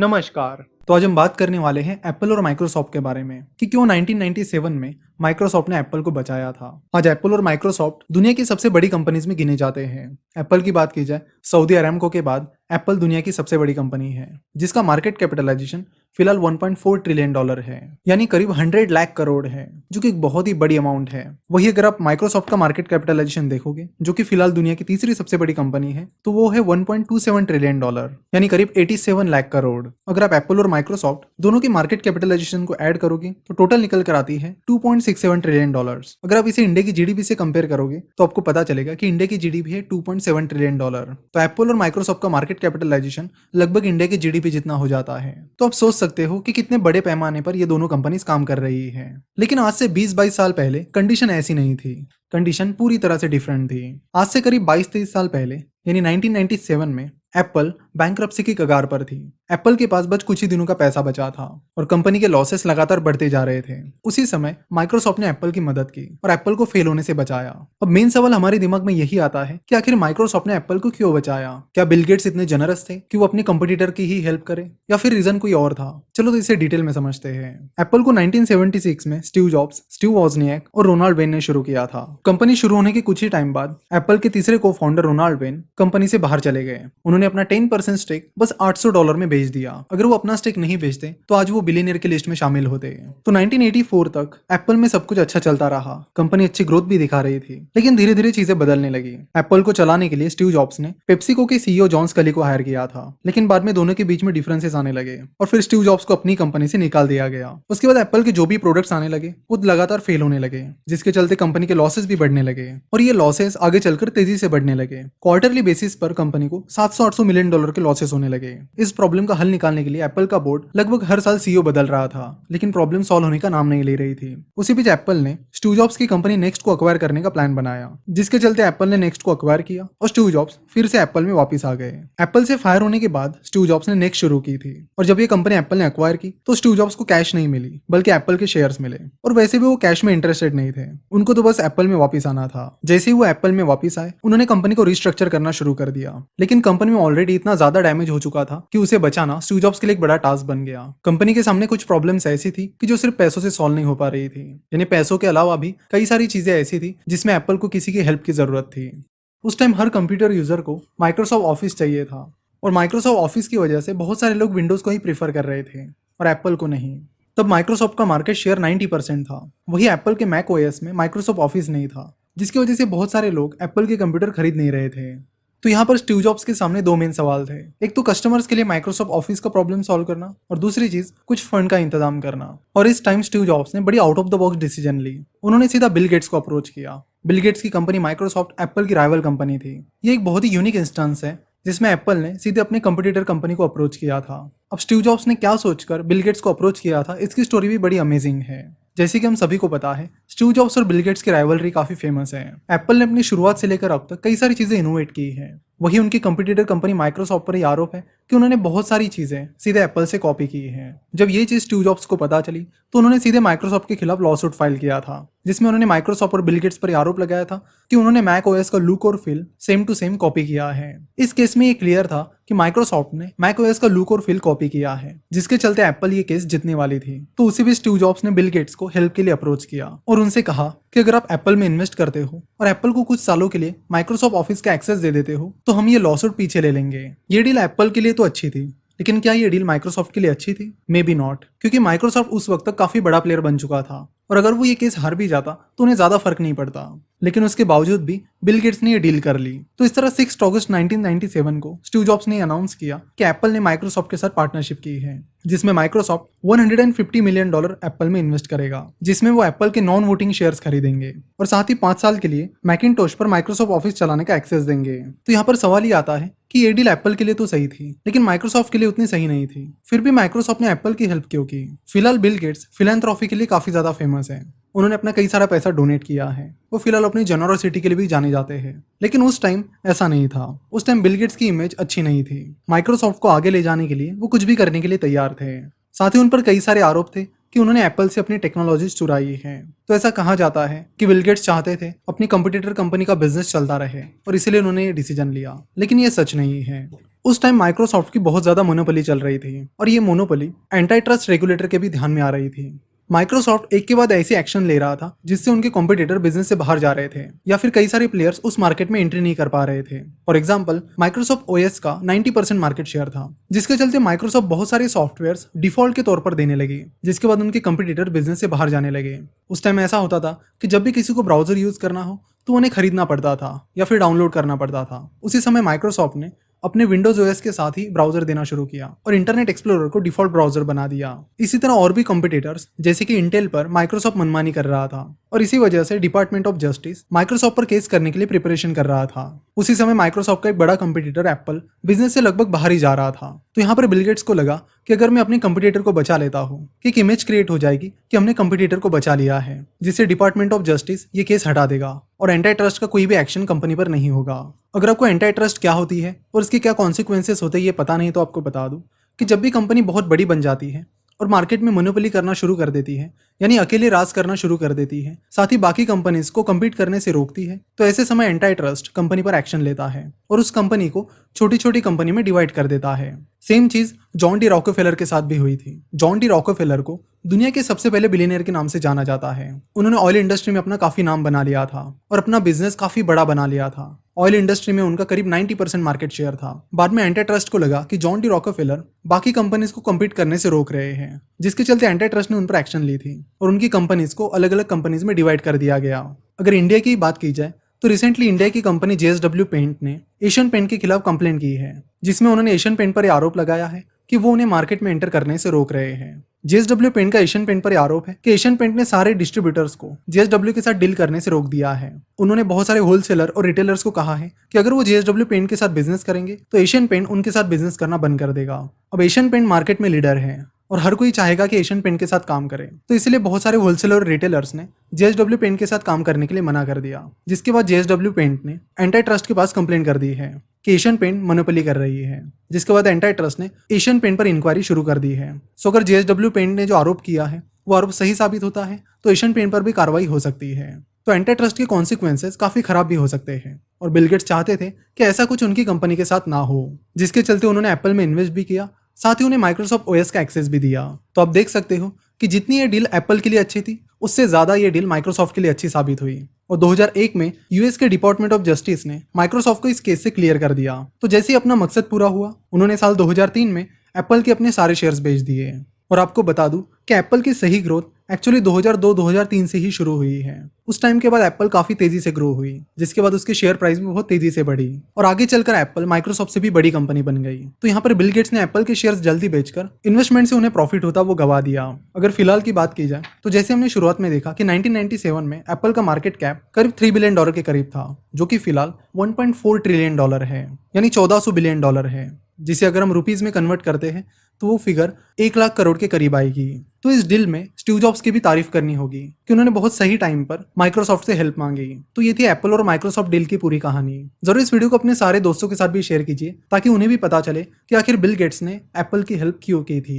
नमस्कार। तो आज हम बात करने वाले हैं एप्पल और माइक्रोसॉफ्ट के बारे में कि क्यों 1997 में माइक्रोसॉफ्ट ने एप्पल को बचाया था। आज एप्पल और माइक्रोसॉफ्ट दुनिया की सबसे बड़ी कंपनीज में गिने जाते हैं। एप्पल की बात की जाए, सऊदी अरामको के बाद एप्पल दुनिया की सबसे बड़ी कंपनी है, जिसका मार्केट कैपिटलाइजेशन फिलहाल 1.4 ट्रिलियन डॉलर है, यानी करीब 100 लाख करोड़ है, जो कि एक बहुत ही बड़ी अमाउंट है। वही अगर आप माइक्रोसॉफ्ट का मार्केट कैपिटलाइजेशन देखोगे, जो कि फिलहाल दुनिया की तीसरी सबसे बड़ी कंपनी है, तो वो है 1.27 ट्रिलियन डॉलर, यानी करीब 87 लाख करोड़। अगर आप एप्पल और माइक्रोसॉफ्ट दोनों की मार्केट कैपिटलाइजेशन को ऐड करोगे तो टोटल निकल कर आती है 2.67 ट्रिलियन डॉलर्स। अगर आप इसे इंडिया की जीडीपी से कंपेयर करोगे तो आपको पता चलेगा कि इंडिया की जीडीपी है 2.7 ट्रिलियन डॉलर। तो एप्पल और माइक्रोसॉफ्ट का मार्केट कैपिटलाइजेशन लगभग इंडिया की जीडीपी जितना हो जाता है। तो आप सोच सकते हो कि कितने बड़े पैमाने पर ये दोनों कंपनीज काम कर रही है। लेकिन आज से 20-22 साल पहले कंडीशन ऐसी नहीं थी। कंडीशन पूरी तरह से डिफरेंट थी। आज से करीब 22-23 साल पहले यानी 1997 में एप्पल बैंकरप्सी की कगार पर थी। एप्पल के पास बस कुछ ही दिनों का पैसा बचा था और कंपनी के लॉसेस लगातार बढ़ते जा रहे थे। उसी समय माइक्रोसॉफ्ट ने एप्पल की मदद की और एप्पल को फेल होने से बचाया। अब मेन सवाल हमारे दिमाग में यही आता है कि आखिर माइक्रोसॉफ्ट ने एप्पल को क्यों बचाया? क्या बिल गेट्स इतने जनरस थे कि वो अपने कंपटीटर की ही हेल्प करे, या फिर रीजन कोई और था? चलो तो इसे डिटेल में समझते हैं। एप्पल को 1976 में स्टीव जॉब्स, स्टीव वॉजनियाक और रोनाल्ड वेन ने शुरू किया था। कंपनी शुरू होने के कुछ ही टाइम बाद एप्पल के तीसरे को फाउंडर रोनाल्ड वेन कंपनी से बाहर चले गए। उन्होंने अपना 10% स्टेक बस $800 में बेच दिया। अगर वो अपना स्टेक नहीं बेचते तो आज वो बिलियनियर की लिस्ट में शामिल होते। तो 1984 तक एप्पल में सब कुछ अच्छा चलता रहा, कंपनी अच्छी ग्रोथ भी दिखा रही थी। लेकिन धीरे धीरे चीजें बदलने लगी। एप्पल को चलाने के लिए स्टीव जॉब्स ने पेप्सिको के सीईओ जॉन स्कली को हायर किया था, लेकिन बाद में दोनों के बीच में डिफरेंसेस आने लगे और फिर स्टीव जॉब्स को अपनी कंपनी से निकाल दिया गया। उसके बाद एप्पल के जो भी प्रोडक्ट्स आने लगे वो लगातार फेल होने लगे, जिसके चलते कंपनी के लॉसेस भी बढ़ने लगे और ये लॉसेस आगे चलकर तेजी से बढ़ने लगे। क्वार्टरली बेसिस पर कंपनी को 700-800 मिलियन डॉलर के लॉसेस होने लगे। इस प्रॉब्लम का हल निकालने के लिए एप्पल का बोर्ड लगभग हर साल सीईओ बदल रहा था, लेकिन प्रॉब्लम सॉल्व होने का नाम नहीं ले रही थी। उसी बीच एप्पल ने स्टीव जॉब्स की कंपनी नेक्स्ट को अक्वायर करने का प्लान बनाया, जिसके चलते एप्पल ने नेक्स्ट को अक्वायर किया और स्टीव जॉब्स फिर से एप्पल में वापस आ गए। एप्पल से फायर होने के बाद स्टीव जॉब्स ने नेक्स्ट शुरू की थी और जब ये कंपनी एप्पल ने अक्वायर की तो स्टीव जॉब्स को कैश नहीं मिली, बल्कि एप्पल के शेयर्स मिले। और वैसे भी वो कैश में इंटरेस्टेड नहीं थे, उनको तो बस एप्पल में वापस आना था। जैसे ही वो एप्पल में वापस आए, उन्होंने कंपनी को रिस्ट्रक्चर करना शुरू कर दिया। लेकिन कंपनी में ऑलरेडी इतना ज्यादा डैमेज हो चुका था कि उसे बचाना स्टीव जॉब्स के लिए एक बड़ा टास्क बन गया। कंपनी के सामने कुछ प्रॉब्लम्स ऐसी थी कि जो सिर्फ पैसों से सॉल्व नहीं हो पा रही थी, यानी पैसों के अलावा भी कई सारी चीजें ऐसी थी जिसमें एप्पल को किसी की हेल्प की जरूरत थी। उस टाइम हर कंप्यूटर यूजर को माइक्रोसॉफ्ट ऑफिस चाहिए था और माइक्रोसॉफ्ट ऑफिस की वजह से बहुत सारे लोग विंडोज को ही प्रीफर कर रहे थे और एप्पल को नहीं। तब माइक्रोसॉफ्ट का मार्केट शेयर 90% था। वही एप्पल के मैक ओएस में माइक्रोसॉफ्ट ऑफिस नहीं था, जिसकी वजह से बहुत सारे लोग एप्पल के कंप्यूटर खरीद नहीं रहे थे। तो यहाँ पर स्टीव जॉब्स के सामने दो मेन सवाल थे। एक तो कस्टमर्स के लिए माइक्रोसॉफ्ट ऑफिस का प्रॉब्लम सॉल्व करना और दूसरी चीज कुछ फंड का इंतजाम करना। और इस टाइम स्टीव जॉब्स ने बड़ी out of the box decision ली। उन्होंने सीधा बिल गेट्स को अप्रोच किया। बिल गेट्स की कंपनी माइक्रोसॉफ्ट एप्पल की राइवल कंपनी थी। ये एक बहुत ही यूनिक इंस्टेंस है जिसमें एप्पल ने सीधे अपने कंपटीटर कंपनी को अप्रोच किया था। अब स्टीव जॉब्स ने क्या सोचकर बिल गेट्स को अप्रोच किया था, इसकी स्टोरी भी बड़ी अमेजिंग है। जैसे कि हम सभी को पता है, स्टीव जॉब्स और बिल गेट्स की राइवलरी काफी फेमस है। एप्पल ने अपनी शुरुआत से लेकर अब तक कई सारी चीजें इनोवेट की है। वही उनकी कंपटीटर कंपनी माइक्रोसॉफ्ट पर ही आरोप है कि उन्होंने बहुत सारी चीजें सीधे एप्पल से कॉपी की है। जब ये चीज स्टीव जॉब्स को पता चली तो उन्होंने सीधे माइक्रोसॉफ्ट के खिलाफ लॉसूट फाइल किया था, जिसमें उन्होंने माइक्रोसॉफ्ट और बिल गेट्स पर आरोप लगाया था कि उन्होंने मैक ओएस का लुक और feel same to same copy किया है। इस केस में ये क्लियर था कि माइक्रोसॉफ्ट ने मैक ओएस का लुक और फील कॉपी किया है, जिसके चलते एप्पल ये केस जीतने वाली थी। तो उसी बीच स्टीव जॉब्स ने बिल गेट्स को हेल्प के लिए अप्रोच किया और उनसे कहा कि अगर आप एप्पल में इन्वेस्ट करते हो और एप्पल को कुछ सालों के लिए माइक्रोसॉफ्ट ऑफिस का एक्सेस दे देते हो तो हम ये लॉसूट पीछे ले लेंगे। ये डील एप्पल के लिए तो अच्छी थी, लेकिन क्या ये डील माइक्रोसॉफ्ट के लिए अच्छी थी? मे बी नॉट, क्योंकि माइक्रोसॉफ्ट उस वक्त तक काफी बड़ा प्लेयर बन चुका था और अगर वो ये केस हार भी जाता तो उन्हें ज्यादा फर्क नहीं पड़ता। लेकिन उसके बावजूद भी बिल गेट्स ने ये डील कर ली। तो इस तरह 6 अगस्त 1997 को स्टीव जॉब्स ने अनाउंस किया कि एप्पल ने माइक्रोसॉफ्ट के साथ पार्टनरशिप की है, जिसमें माइक्रोसॉफ्ट $150 मिलियन एप्पल में इन्वेस्ट करेगा, जिसमें वो एप्पल के नॉन वोटिंग शेयर्स खरीदेंगे और साथ ही 5 साल के लिए मैकिन्टोश पर माइक्रोसॉफ्ट ऑफिस चलाने का एक्सेस देंगे। तो यहाँ पर सवाल ये आता है कि ये डील एप्पल के लिए तो सही थी, लेकिन माइक्रोसॉफ्ट के लिए उतनी सही नहीं थी। फिर भी माइक्रोसॉफ्ट ने एप्पल की हेल्प क्यों की? फिलहाल बिल गेट्स फिलैंथ्रोफी के लिए काफी ज्यादा फेमस है। उन्होंने अपना कई सारा पैसा डोनेट किया है। वो फिलहाल अपनी जेनरोसिटी के लिए भी जाने जाते हैं, लेकिन उस टाइम ऐसा नहीं था। उस टाइम बिल गेट्स की इमेज अच्छी नहीं थी। माइक्रोसॉफ्ट को आगे ले जाने के लिए वो कुछ भी करने के लिए तैयार थे। साथ ही उन पर कई सारे आरोप थे कि उन्होंने एप्पल से अपनी टेक्नोलॉजीज चुराई है। तो ऐसा कहा जाता है कि बिल गेट्स चाहते थे अपनी कंपटीटर कंपनी का बिजनेस चलता रहे और इसीलिए उन्होंने ये डिसीजन लिया, लेकिन ये सच नहीं है। उस टाइम माइक्रोसॉफ्ट की बहुत ज्यादा मोनोपोली चल रही थी और ये मोनोपोली एंटी ट्रस्ट रेगुलेटर के भी ध्यान में आ रही थी। माइक्रोसॉफ्ट एक के बाद ऐसे एक्शन ले रहा था जिससे उनके कॉम्पिटिटर बिजनेस से बाहर जा रहे थे या फिर कई सारे प्लेयर्स उस मार्केट में एंट्री नहीं कर पा रहे थे। फॉर एग्जांपल, माइक्रोसॉफ्ट ओएस का 90% मार्केट शेयर था, जिसके चलते माइक्रोसॉफ्ट बहुत सारे सॉफ्टवेयर्स डिफॉल्ट के तौर पर देने लगी, जिसके बाद उनके कॉम्पिटिटर बिजनेस से बाहर जाने लगे। उस टाइम ऐसा होता था कि जब भी किसी को ब्राउजर यूज करना हो तो उन्हें खरीदना पड़ता था या फिर डाउनलोड करना पड़ता था। उसी समय माइक्रोसॉफ्ट ने अपने विंडोज ओएस के साथ ही ब्राउजर देना शुरू किया और इंटरनेट एक्सप्लोरर को डिफॉल्ट ब्राउजर बना दिया। इसी तरह और भी कॉम्पिटिटर्स जैसे कि इंटेल पर माइक्रोसॉफ्ट मनमानी कर रहा था और इसी वजह से डिपार्टमेंट ऑफ जस्टिस माइक्रोसॉफ्ट पर केस करने के लिए प्रिपरेशन कर रहा था। उसी समय माइक्रोसॉफ्ट का एक बड़ा कॉम्पिटिटर एप्पल बिजनेस से लगभग बाहर ही जा रहा था। तो यहाँ पर बिल गेट्स को लगा कि अगर मैं अपने कॉम्पिटिटर को बचा लेता हूँ कि एक इमेज क्रिएट हो जाएगी कि हमने कॉम्पिटिटर को बचा लिया है, जिससे डिपार्टमेंट ऑफ जस्टिस ये केस हटा देगा और एंटी ट्रस्ट का कोई भी एक्शन कंपनी पर नहीं होगा। अगर आपको एंटी ट्रस्ट क्या होती है और इसके क्या कॉन्सिक्वेंसेस होते हैं ये पता नहीं तो आपको बता दूं कि जब भी कंपनी बहुत बड़ी बन जाती है और मार्केट में मोनोपोली करना शुरू कर देती है, यानी अकेले राज करना शुरू कर देती है, साथ ही बाकी कंपनीज को कम्पीट करने से रोकती है, तो ऐसे समय एंटी ट्रस्ट कंपनी पर एक्शन लेता है और उस कंपनी को छोटी छोटी कंपनी में डिवाइड कर देता है। सेम चीज जॉन डी रॉकफेलर के साथ भी हुई थी। जॉन डी रॉकफेलर को दुनिया के सबसे पहले बिलियनियर के नाम से जाना जाता है। उन्होंने ऑयल इंडस्ट्री में अपना काफी नाम बना लिया था और अपना बिजनेस काफी बड़ा बना लिया था। ऑयल इंडस्ट्री में उनका करीब 90% मार्केट शेयर था। बाद में एंटी ट्रस्ट को लगा कि जॉन डी रॉकफेलर बाकी कंपनीज को कम्पीट करने से रोक रहे हैं, जिसके चलते एंटी ट्रस्ट ने उन पर एक्शन ली थी और उनकी कंपनीज को अलग अलग कंपनीज में डिवाइड कर दिया गया। अगर इंडिया की बात की जाए तो रिसेंटली इंडिया की कंपनी JSW पेंट ने एशियन पेंट के खिलाफ कंप्लेंट की है, जिसमें उन्होंने एशियन पेंट पर आरोप लगाया है कि वो उन्हें मार्केट में एंटर करने से रोक रहे हैं। JSW पेंट का एशियन पेंट पर आरोप है कि एशियन पेंट ने सारे डिस्ट्रीब्यूटर्स को JSW के साथ डील करने से रोक दिया है। उन्होंने बहुत सारे होलसेलर और रिटेलर्स को कहा है कि अगर वो JSW पेंट के साथ बिजनेस करेंगे तो एशियन पेंट उनके साथ बिजनेस करना बंद कर देगा। अब एशियन पेंट मार्केट में लीडर है और हर कोई चाहेगा कि एशियन पेंट के साथ काम करे, तो इसलिए बहुत सारे होलसेलर और रिटेलर्स ने JSW पेंट के साथ काम करने के लिए मना कर दिया, जिसके बाद JSW पेंट ने एंटी ट्रस्ट के पास कंप्लेंट कर दी है कि एशियन पेंट मोनोपोली कर रही है, जिसके बाद एंटी ट्रस्ट ने एशियन पेंट पर इंक्वायरी शुरू कर दी है। सो अगर JSW पेंट ने जो आरोप किया है वो आरोप सही साबित होता है तो एशियन पेंट पर भी कार्रवाई हो सकती है। तो एंटी ट्रस्ट के कॉन्सिक्वेंसेस काफी खराब भी हो सकते हैं और बिल गेट्स चाहते थे कि ऐसा कुछ उनकी कंपनी के साथ ना हो, जिसके चलते उन्होंने एप्पल में इन्वेस्ट भी किया, साथ ही उन्हें माइक्रोसॉफ्ट ओएस का एक्सेस भी दिया। तो आप देख सकते हो कि जितनी ये डील एप्पल के लिए अच्छी थी उससे ज्यादा ये डील माइक्रोसॉफ्ट के लिए अच्छी साबित हुई और 2001 में यूएस के डिपार्टमेंट ऑफ जस्टिस ने माइक्रोसॉफ्ट को इस केस से क्लियर कर दिया। तो जैसे ही अपना मकसद पूरा हुआ उन्होंने साल 2003 में एप्पल के अपने सारे शेयर्स बेच दिए। और आपको बता दूं कि एप्पल की सही ग्रोथ एक्चुअली 2002-2003 से ही शुरू हुई है। उस टाइम के बाद एप्पल काफी तेजी से ग्रो हुई, जिसके बाद उसके शेयर प्राइस भी बहुत तेजी से बढ़ी और आगे चलकर एप्पल माइक्रोसॉफ्ट से भी बड़ी कंपनी बन गई। तो यहाँ पर बिल गेट्स ने एप्पल के शेयर्स जल्दी बेचकर इन्वेस्टमेंट से उन्हें प्रॉफिट होता वो गवा दिया। अगर फिलहाल की बात की जाए तो जैसे हमने शुरुआत में देखा कि 1997 में एप्पल का मार्केट कैप करीब $3 बिलियन के करीब था, जो कि फिलहाल $1.4 ट्रिलियन है, यानी 1400 बिलियन डॉलर है, जिसे अगर हम रुपीज में कन्वर्ट करते हैं तो वो फिगर 1 लाख करोड़ के करीब आएगी। तो इस डील में स्टीव जॉब्स की भी तारीफ करनी होगी कि उन्होंने बहुत सही टाइम पर माइक्रोसॉफ्ट से हेल्प मांगी। तो ये थी एप्पल और माइक्रोसॉफ्ट डील की पूरी कहानी। जरूर इस वीडियो को अपने सारे दोस्तों के साथ भी शेयर कीजिए ताकि उन्हें भी पता चले कि आखिर बिल गेट्स ने एप्पल की हेल्प क्यों की थी।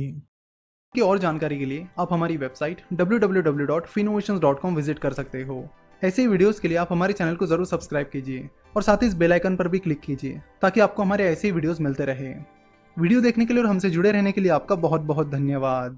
की और जानकारी के लिए आप हमारी वेबसाइट www.finnovations.com विजिट कर सकते हो। ऐसे ही वीडियोस के लिए आप हमारे चैनल को जरूर सब्सक्राइब कीजिए और साथ ही इस बेल आइकन पर भी क्लिक कीजिए ताकि आपको हमारे ऐसे ही वीडियोस मिलते रहे। वीडियो देखने के लिए और हमसे जुड़े रहने के लिए आपका बहुत बहुत धन्यवाद।